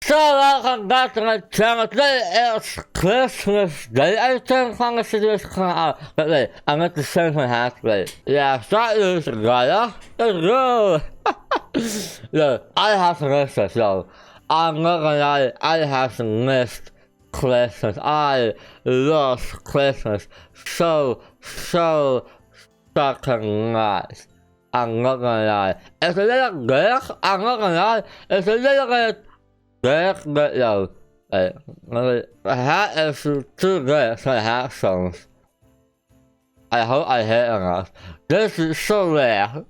So welcome back to my channel. Today is Christmas Day. I think van de serieus gaan aan. But wait, I meant to send my hat. Wait. Yeah, start this guy. Let's go. Yo, I have missed this, yo. I'm not gonna lie, I have missed Christmas. I lost Christmas so fucking much. I'm not gonna lie. It's a little good. I'm not gonna lie. It's a little bit good, but yo, the hat is too good for headphones. I hope I hit enough. This is so rare.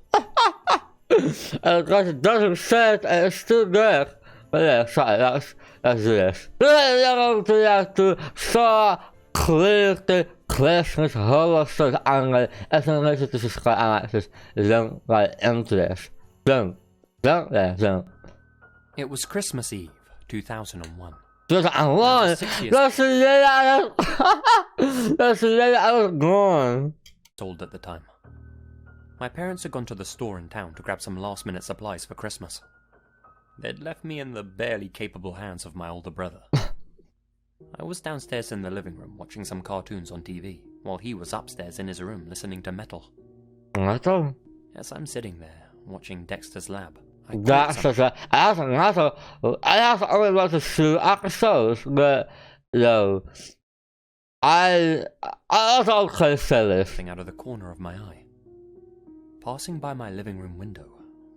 Because it doesn't fit and it's too good. But yeah, sorry, let's do this. To så clear Christmas horror stuff and as an related to subscribe and like this, don't like into this. Don't. It was Christmas Eve, 2001. 2001? That's the day I was born. Old at the time. My parents had gone to the store in town to grab some last-minute supplies for Christmas. They'd left me in the barely capable hands of my older brother. I was downstairs in the living room watching some cartoons on TV, while he was upstairs in his room listening to metal. Metal? As I'm sitting there, watching Dexter's Lab, I have only watched 2 episodes, but yo, I also consider this thing out of the corner of my eye. Passing by my living room window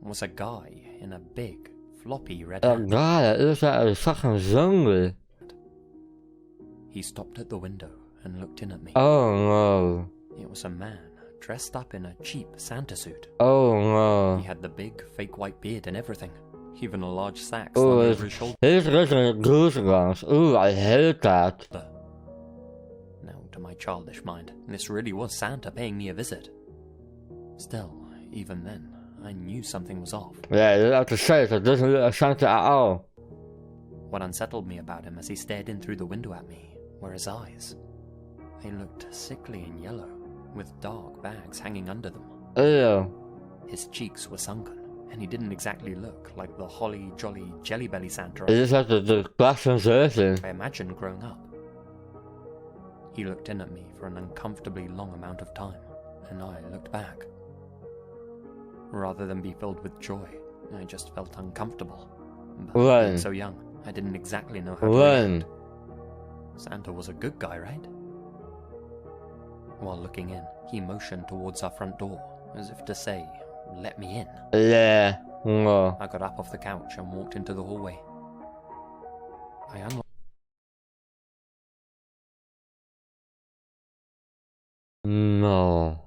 was a guy in a big, floppy red hat. A guy that looks like a fucking zombie. He stopped at the window and looked in at me. Oh no. It was a man dressed up in a cheap Santa suit. Oh no. He had the big, fake white beard and everything. Even a large sack slung over his shoulder. He's getting goosebumps. Ooh, I hate that. Now, to my childish mind, this really was Santa paying me a visit. Still, even then, I knew something was off. Yeah, you have to say it doesn't look like Santa at all. What unsettled me about him as he stared in through the window at me were his eyes. They looked sickly and yellow, with dark bags hanging under them. Ew. His cheeks were sunken, and he didn't exactly look like the holly jolly jelly belly Santa He just had the glasses I imagined growing up. He looked in at me for an uncomfortably long amount of time, and I looked back. Rather than be filled with joy, I just felt uncomfortable. But being so young, I didn't exactly know how to react. Santa was a good guy, right? While looking in, he motioned towards our front door, as if to say, "Let me in." Yeah. No. I got up off the couch and walked into the hallway. I unlocked. No.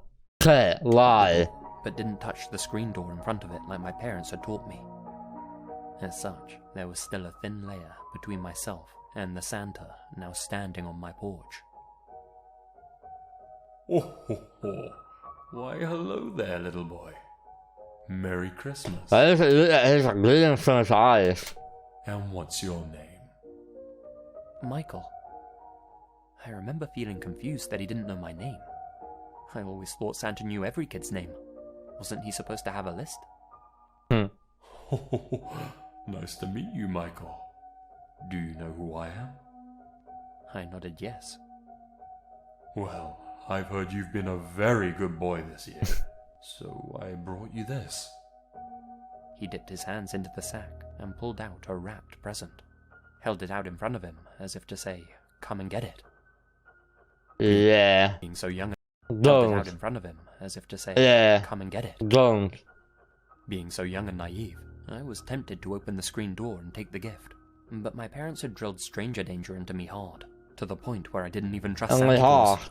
Okay, lie. But didn't touch the screen door in front of it like my parents had taught me. As such, there was still a thin layer between myself and the Santa now standing on my porch. Oh ho ho! Why hello there, little boy. Merry Christmas. I just look at his bleeding from his eyes. And what's your name? Michael. I remember feeling confused that he didn't know my name. I always thought Santa knew every kid's name. Wasn't he supposed to have a list? Nice to meet you, Michael. Do you know who I am? I nodded yes. Well, I've heard you've been a very good boy this year, so I brought you this. He dipped his hands into the sack and pulled out a wrapped present. Held it out in front of him, as if to say, "Come and get it." Yeah. Being so young, Don't. held it out in front of him, as if to say, Yeah. "Come and get it." Don't. Being so young and naive, I was tempted to open the screen door and take the gift. But my parents had drilled stranger danger into me hard, to the point where I didn't even trust Santa Claus.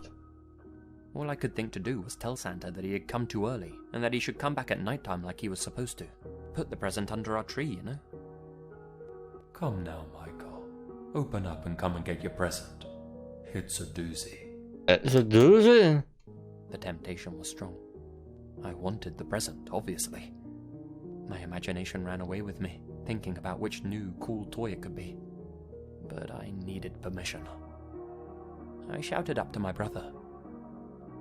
All I could think to do was tell Santa that he had come too early, and that he should come back at nighttime like he was supposed to. Put the present under our tree, you know? Come now, Michael. Open up and come and get your present. It's a doozy. It's a doozy? The temptation was strong. I wanted the present, obviously. My imagination ran away with me, thinking about which new, cool toy it could be. But I needed permission. I shouted up to my brother,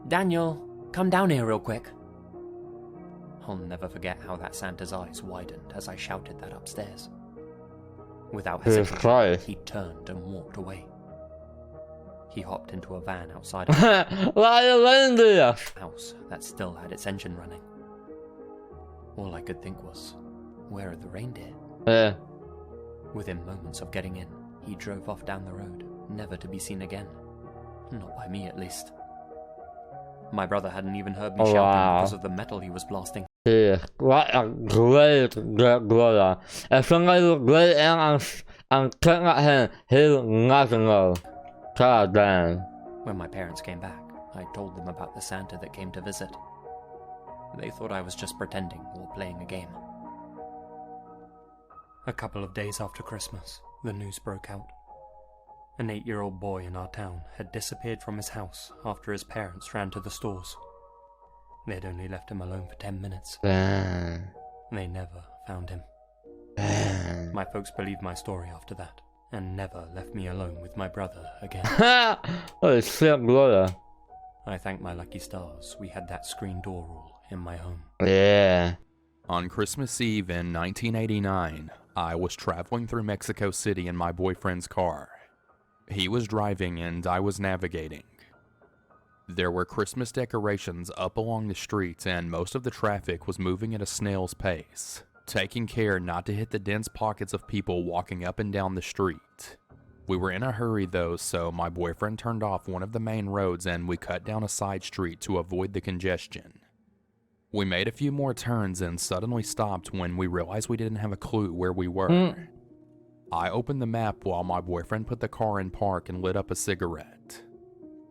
"Daniel, come down here real quick." I'll never forget how that Santa's eyes widened as I shouted that upstairs. Without Jesus hesitating, Christ. he turned and walked away. He hopped into a van outside of Like a reindeer. the house that still had its engine running. All I could think was, where are the reindeer? Yeah. Within moments of getting in, he drove off down the road, never to be seen again. Not by me, at least. My brother hadn't even heard me Oh, shouting wow. because of the metal he was blasting. Yeah, what a great brother. As long as you great and turn at him, he'll nothing know. God damn. When my parents came back, I told them about the Santa that came to visit. They thought I was just pretending or playing a game. A couple of days after Christmas, the news broke out. An 8-year-old boy in our town had disappeared from his house after his parents ran to the stores. They'd only left him alone for 10 minutes. Damn. They never found him. Damn. My folks believed my story after that, and never left me alone with my brother again. What a sick brother. I thank my lucky stars we had that screen door rule in my home. Yeah. On Christmas Eve in 1989, I was traveling through Mexico City in my boyfriend's car. He was driving and I was navigating. There were Christmas decorations up along the streets and most of the traffic was moving at a snail's pace, taking care not to hit the dense pockets of people walking up and down the street. We were in a hurry though, so my boyfriend turned off one of the main roads and we cut down a side street to avoid the congestion. We made a few more turns and suddenly stopped when we realized we didn't have a clue where we were. I opened the map while my boyfriend put the car in park and lit up a cigarette.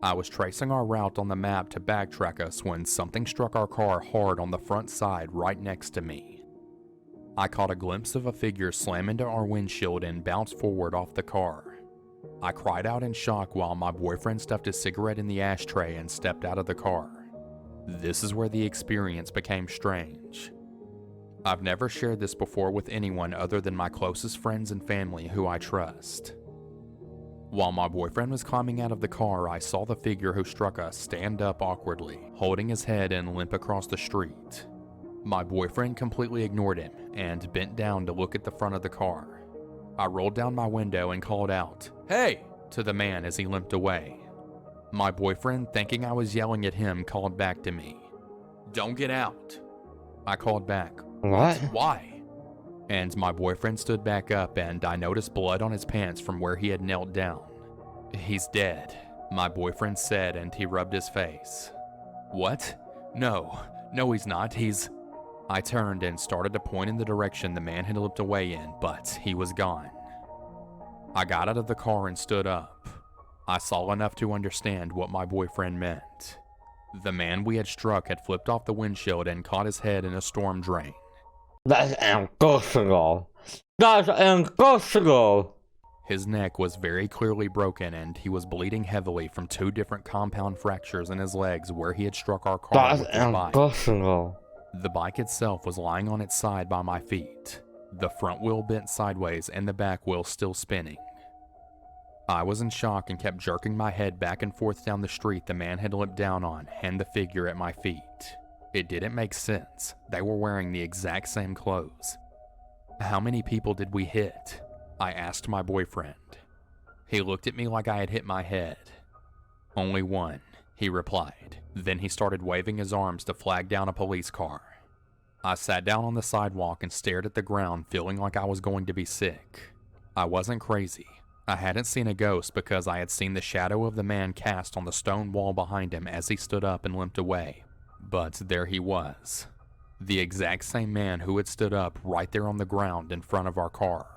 I was tracing our route on the map to backtrack us when something struck our car hard on the front side right next to me. I caught a glimpse of a figure slam into our windshield and bounce forward off the car. I cried out in shock while my boyfriend stuffed his cigarette in the ashtray and stepped out of the car. This is where the experience became strange. I've never shared this before with anyone other than my closest friends and family who I trust. While my boyfriend was climbing out of the car, I saw the figure who struck us stand up awkwardly, holding his head and limp across the street. My boyfriend completely ignored him and bent down to look at the front of the car. I rolled down my window and called out, "Hey!" to the man as he limped away. My boyfriend, thinking I was yelling at him, called back to me, "Don't get out." I called back, What? "Why?" And my boyfriend stood back up and I noticed blood on his pants from where he had knelt down. "He's dead," my boyfriend said, and he rubbed his face. "What? No, he's not, I turned and started to point in the direction the man had limped away in, but he was gone. I got out of the car and stood up. I saw enough to understand what my boyfriend meant. The man we had struck had flipped off the windshield and caught his head in a storm drain. That's impossible. That's impossible. His neck was very clearly broken and he was bleeding heavily from 2 different compound fractures in his legs where he had struck our car That's with his bike. impossible. The bike itself was lying on its side by my feet, the front wheel bent sideways and the back wheel still spinning. I was in shock and kept jerking my head back and forth down the street the man had limped down on and the figure at my feet. It didn't make sense. They were wearing the exact same clothes. How many people did we hit? I asked my boyfriend. He looked at me like I had hit my head. "Only one," he replied. Then he started waving his arms to flag down a police car. I sat down on the sidewalk and stared at the ground, feeling like I was going to be sick. I wasn't crazy. I hadn't seen a ghost because I had seen the shadow of the man cast on the stone wall behind him as he stood up and limped away. But there he was. The exact same man who had stood up right there on the ground in front of our car.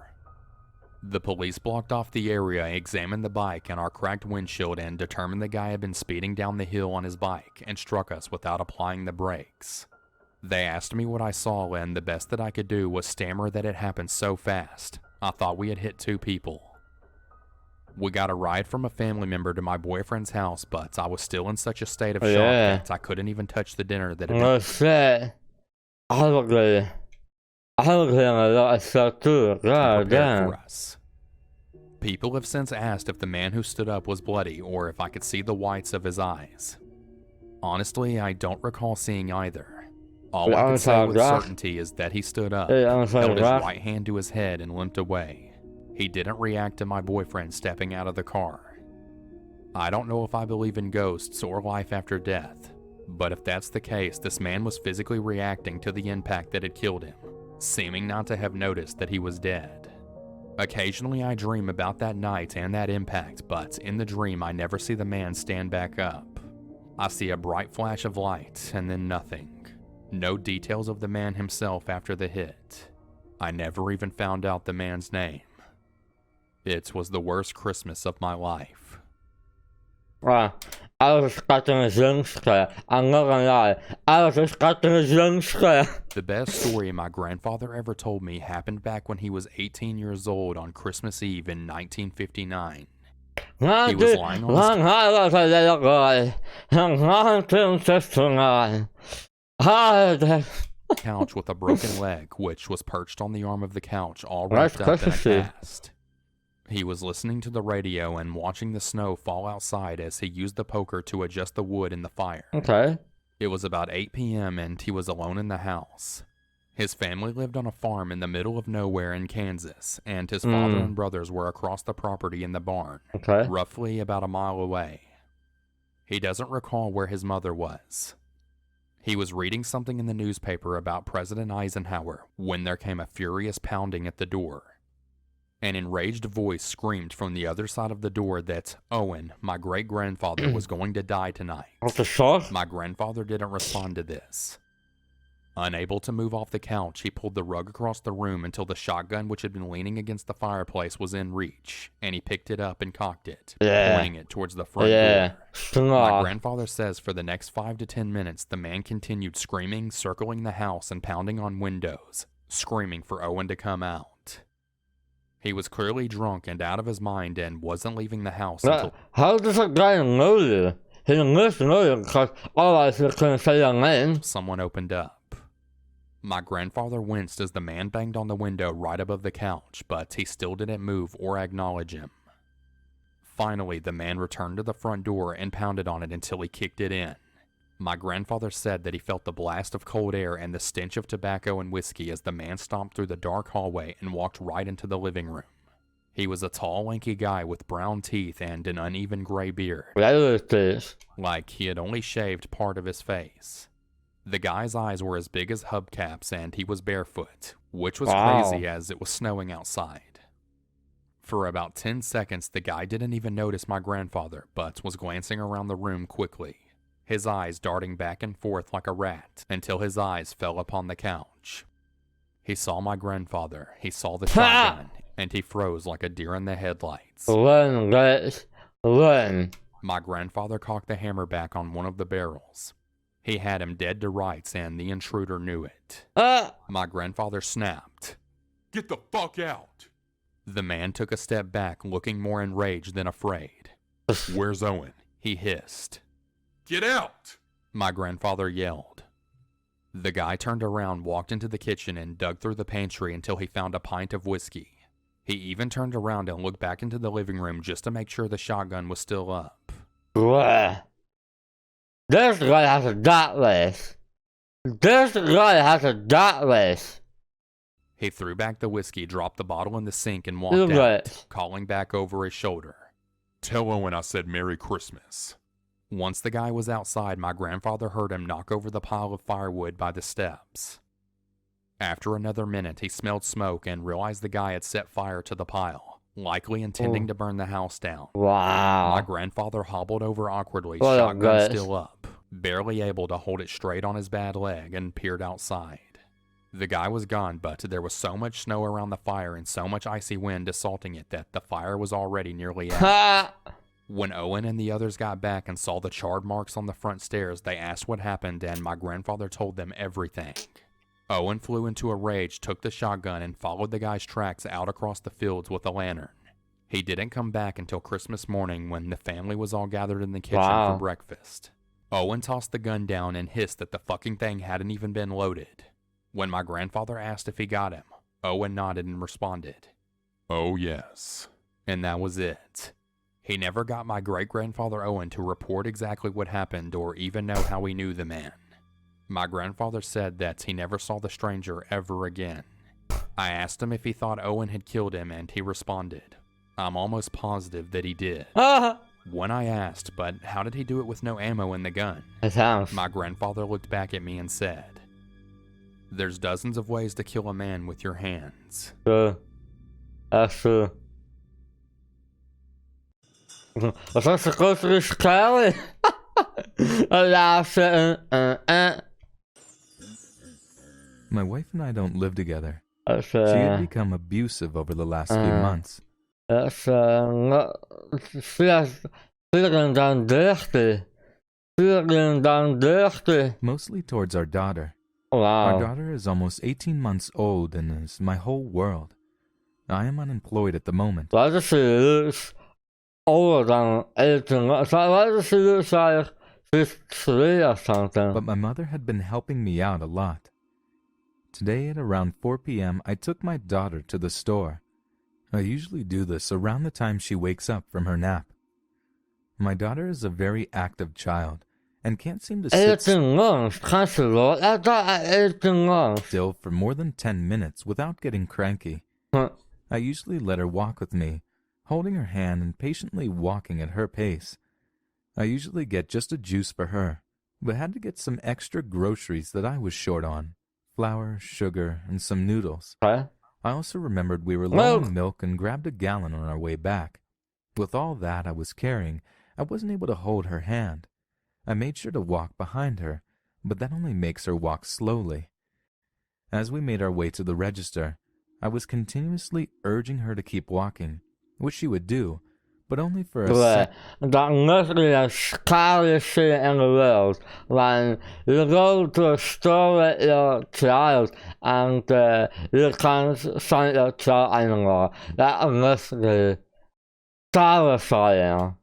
The police blocked off the area, examined the bike and our cracked windshield, and determined the guy had been speeding down the hill on his bike and struck us without applying the brakes. They asked me what I saw, and the best that I could do was stammer that it happened so fast. I thought we had hit 2 people. We got a ride from a family member to my boyfriend's house, but I was still in such a state of shock that I couldn't even touch the dinner that had been... Oh shit. I look at a lot of stuff too. God damn. for us. People have since asked if the man who stood up was bloody or if I could see the whites of his eyes. Honestly, I don't recall seeing either. All I could say with certainty is that he stood up, held his right hand to his head and limped away. He didn't react to my boyfriend stepping out of the car. I don't know if I believe in ghosts or life after death, but if that's the case, this man was physically reacting to the impact that had killed him, seeming not to have noticed that he was dead. Occasionally I dream about that night and that impact, but in the dream I never see the man stand back up. I see a bright flash of light and then nothing. No details of the man himself after the hit. I never even found out the man's name. It was the worst Christmas of my life. I was expecting a jump scare. I'm not gonna lie. I was expecting a jump scare. The best story my grandfather ever told me happened back when he was 18 years old on Christmas Eve in 1959. He was lying on his couch with a broken leg, which was perched on the arm of the couch, all wrapped up in a cast. He was listening to the radio and watching the snow fall outside as he used the poker to adjust the wood in the fire. Okay. It was about 8 p.m. and he was alone in the house. His family lived on a farm in the middle of nowhere in Kansas, and his father and brothers were across the property in the barn, roughly about a mile away. He doesn't recall where his mother was. He was reading something in the newspaper about President Eisenhower when there came a furious pounding at the door. An enraged voice screamed from the other side of the door that Owen, my great-grandfather, was going to die tonight. What the fuck? My grandfather didn't respond to this. Unable to move off the couch, he pulled the rug across the room until the shotgun which had been leaning against the fireplace was in reach, and he picked it up and cocked it, pointing it towards the front door. My grandfather says for the next 5 to 10 minutes, the man continued screaming, circling the house, and pounding on windows, screaming for Owen to come out. He was clearly drunk and out of his mind and wasn't leaving the house until... How does a guy know you? He must know you because otherwise he couldn't say your name. Someone opened up. My grandfather winced as the man banged on the window right above the couch, but he still didn't move or acknowledge him. Finally, the man returned to the front door and pounded on it until he kicked it in. My grandfather said that he felt the blast of cold air and the stench of tobacco and whiskey as the man stomped through the dark hallway and walked right into the living room. He was a tall, lanky guy with brown teeth and an uneven gray beard, like he had only shaved part of his face. The guy's eyes were as big as hubcaps and he was barefoot, which was crazy as it was snowing outside. For about 10 seconds, the guy didn't even notice my grandfather, but was glancing around the room quickly, his eyes darting back and forth like a rat, until his eyes fell upon the couch. He saw my grandfather, he saw the shotgun, and he froze like a deer in the headlights. Run, guys. Run. My grandfather cocked the hammer back on one of the barrels. He had him dead to rights, and the intruder knew it. My grandfather snapped, "Get the fuck out!" The man took a step back, looking more enraged than afraid. "Where's Owen?" he hissed. "Get out!" my grandfather yelled. The guy turned around, walked into the kitchen, and dug through the pantry until he found a pint of whiskey. He even turned around and looked back into the living room just to make sure the shotgun was still up. This guy has a dot list. This guy has a dot list. He threw back the whiskey, dropped the bottle in the sink, and walked out, calling back over his shoulder, "Tell Owen I said Merry Christmas." Once the guy was outside, my grandfather heard him knock over the pile of firewood by the steps. After another minute, he smelled smoke and realized the guy had set fire to the pile, likely intending to burn the house down. My grandfather hobbled over awkwardly, shotgun still up, barely able to hold it straight on his bad leg, and peered outside. The guy was gone, but there was so much snow around the fire and so much icy wind assaulting it that the fire was already nearly out. When Owen and the others got back and saw the charred marks on the front stairs, they asked what happened, and my grandfather told them everything. Owen flew into a rage, took the shotgun, and followed the guy's tracks out across the fields with a lantern. He didn't come back until Christmas morning when the family was all gathered in the kitchen for breakfast. Owen tossed the gun down and hissed that the fucking thing hadn't even been loaded. When my grandfather asked if he got him, Owen nodded and responded, "Oh yes." And that was it. He never got my great-grandfather Owen to report exactly what happened or even know how he knew the man. My grandfather said that he never saw the stranger ever again. I asked him if he thought Owen had killed him, and he responded, "I'm almost positive that he did." When I asked, "But how did he do it with no ammo in the gun?" It sounds. My grandfather looked back at me and said, "There's dozens of ways to kill a man with your hands." True. That's true. Was dat de grotere schaal? My wife and I don't live together. That's, She had become abusive over the last few months. that's, feeling down dirty. Feeling down dirty. Mostly towards our daughter. Wow. Our daughter is almost 18 months old and is my whole world. I am unemployed at the moment. Why does she looks older than 18? Why does she look like she's 3 or something? But my mother had been helping me out a lot. Today at around 4 p.m., I took my daughter to the store. I usually do this around the time she wakes up from her nap. My daughter is a very active child and can't seem to sit 18 months. Kan ze wel at that at 18 months? still for more than 10 minutes without getting cranky. Huh. I usually let her walk with me, holding her hand and patiently walking at her pace. I usually get just a juice for her, but had to get some extra groceries that I was short on. Flour, sugar, and some noodles. Okay. I also remembered we were low on milk and grabbed a gallon on our way back. With all that I was carrying, I wasn't able to hold her hand. I made sure to walk behind her, but that only makes her walk slowly. As we made our way to the register, I was continuously urging her to keep walking, which she would do, but only for a That must be the scariest thing in the world. When you go to a store with your child and you can't find your child anymore. That must be terrifying.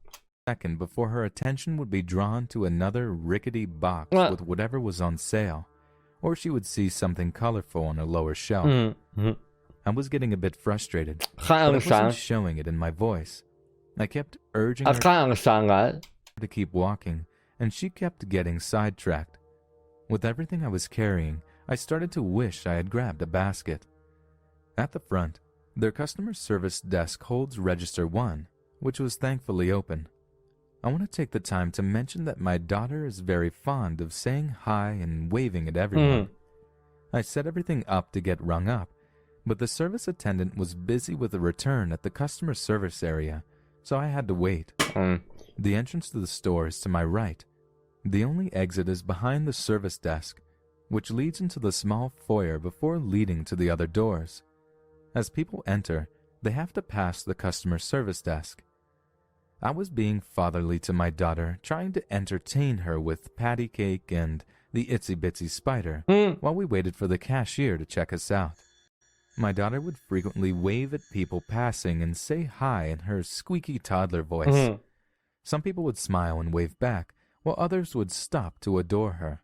second before her attention would be drawn to another rickety box What? with whatever was on sale, or she would see something colorful on a lower shelf. Mm-hmm. I was getting a bit frustrated, Can't but I wasn't understand. showing it in my voice. I kept urging I her can't understand that. to keep walking, and she kept getting sidetracked. With everything I was carrying, I started to wish I had grabbed a basket. At the front, their customer service desk holds register 1, which was thankfully open. I want to take the time to mention that my daughter is very fond of saying hi and waving at everyone. I set everything up to get rung up, but the service attendant was busy with a return at the customer service area, so I had to wait. The entrance to the store is to my right. The only exit is behind the service desk, which leads into the small foyer before leading to the other doors. As people enter, they have to pass the customer service desk. I was being fatherly to my daughter, trying to entertain her with patty cake and the itsy bitsy spider while we waited for the cashier to check us out. My daughter would frequently wave at people passing and say hi in her squeaky toddler voice. Some people would smile and wave back, while others would stop to adore her.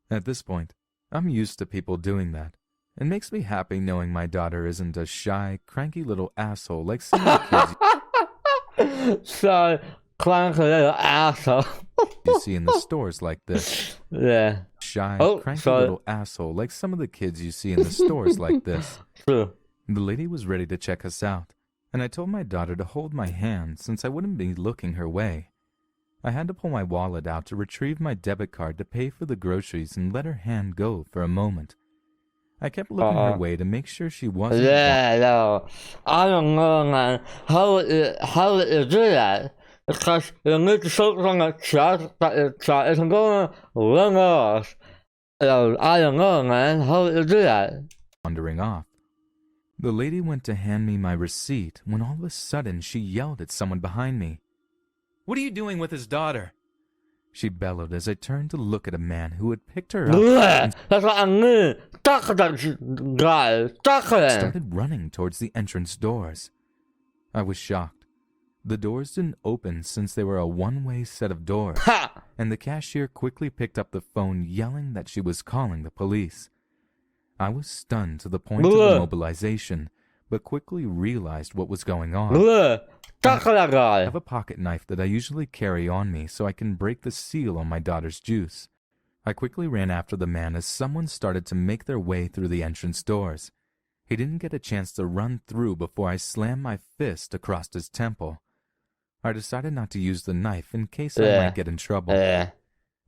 At this point, I'm used to people doing that. It makes me happy knowing my daughter isn't a shy, cranky little asshole like some of the kids So, cranky little asshole. you see in the stores like this. Yeah, Shy, Oh, cranky sorry. little asshole like some of the kids you see in the stores like this. true. The lady was ready to check us out, and I told my daughter to hold my hand since I wouldn't be looking her way. I had to pull my wallet out to retrieve my debit card to pay for the groceries and let her hand go for a moment. I kept looking her way to make sure she wasn't. Yeah, no. I don't know, man. How would you do that? Because you need to focus on the chat that the chat isn't going to ring off. I don't know, man. How would you do that? Wandering off. The lady went to hand me my receipt when all of a sudden she yelled at someone behind me. "What are you doing with his daughter?" She bellowed as I turned to look at a man who had picked her up Blech, and that's what I mean. Talk to that guy. Talk to him. started running towards the entrance doors. I was shocked. The doors didn't open since they were a one-way set of doors, Ha! and the cashier quickly picked up the phone yelling that she was calling the police. I was stunned to the point of Bleh. immobilization, but quickly realized what was going on. Blech, talk to that I guy. have a pocket knife that I usually carry on me so I can break the seal on my daughter's juice. I quickly ran after the man as someone started to make their way through the entrance doors. He didn't get a chance to run through before I slammed my fist across his temple. I decided not to use the knife in case I might get in trouble. Yeah.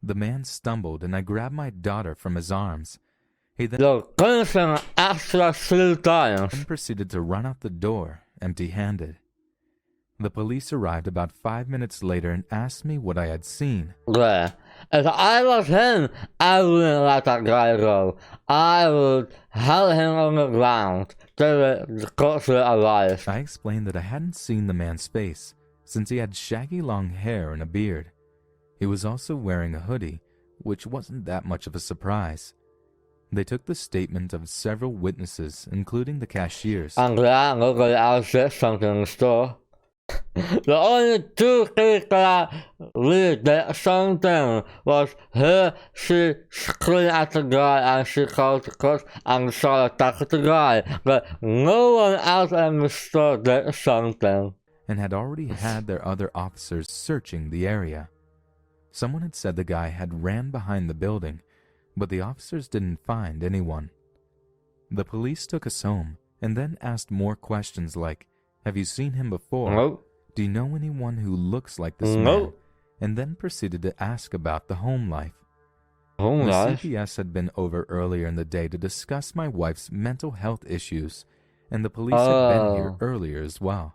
The man stumbled and I grabbed my daughter from his arms. He then Look, kunsten extra slutans. proceeded to run out the door, empty-handed. The police arrived about 5 minutes later and asked me what I had seen. Yeah. If I was him, I wouldn't let that guy go. I would held him on the ground till the cops were alive. I explained that I hadn't seen the man's face, since he had shaggy long hair and a beard. He was also wearing a hoodie, which wasn't that much of a surprise. They took the statement of several witnesses, including the cashiers. I'm glad I'm going to said something in the store. The only two things that really did something was her, she screamed at the guy and she called the cops and started attacking the guy. But no one else in the store did something. And had already had their other officers searching the area. Someone had said the guy had ran behind the building, but the officers didn't find anyone. The police took us home and then asked more questions like, have you seen him before? Nope. Do you know anyone who looks like this man? Nope. And then proceeded to ask about the home life. Oh The my. CPS had been over earlier in the day to discuss my wife's mental health issues, and the police had been here earlier as well.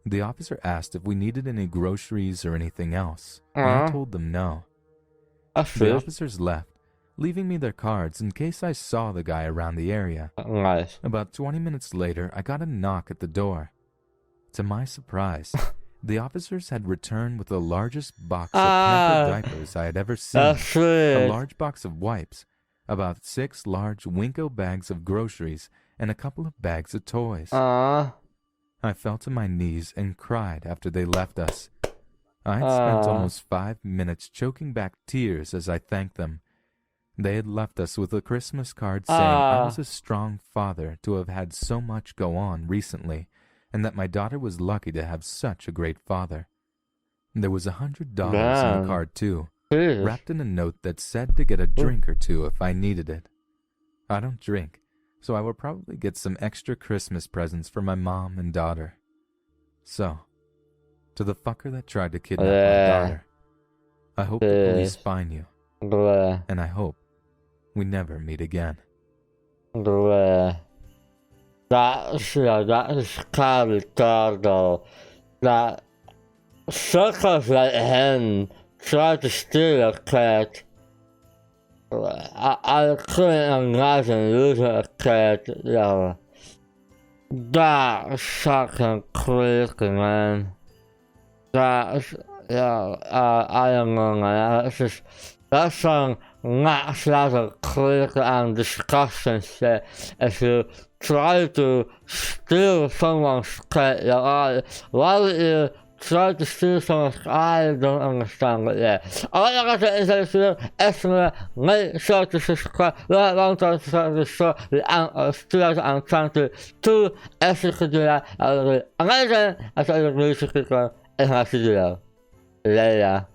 The officer asked if we needed any groceries or anything else, and I told them no. That's The good. officers left, leaving me their cards in case I saw the guy around the area. Nice. About 20 minutes later, I got a knock at the door. To my surprise, the officers had returned with the largest box of pampered diapers I had ever seen, That's a sweet. large box of wipes, about 6 large Winko bags of groceries, and a couple of bags of toys. I fell to my knees and cried after they left us. I had spent almost 5 minutes choking back tears as I thanked them. They had left us with a Christmas card saying I was a strong father to have had so much go on recently, and that my daughter was lucky to have such a great father. There was $100 in Damn. the card too, Jesus. wrapped in a note that said to get a drink or two if I needed it. I don't drink, so I will probably get some extra Christmas presents for my mom and daughter. So, to the fucker that tried to kidnap my daughter, I hope the police find you, Bleh. and I hope we never meet again. Bleh. That is kind of sad though. That suckers like him try to steal a cat. I couldn't imagine losing a cat, yeah. That's fucking crazy, man. That's, yeah, I don't know, man. That's some next level crazy and disgusting shit. If you try to steal someone's cat, why would you try to steal someone's cat? I don't understand it, yeah. All I gotta say is that if you estimate, make sure to subscribe, like, long time to the show, the 2022, if you could do that, I would be amazing. I thought you would really click on, and I'll see you later.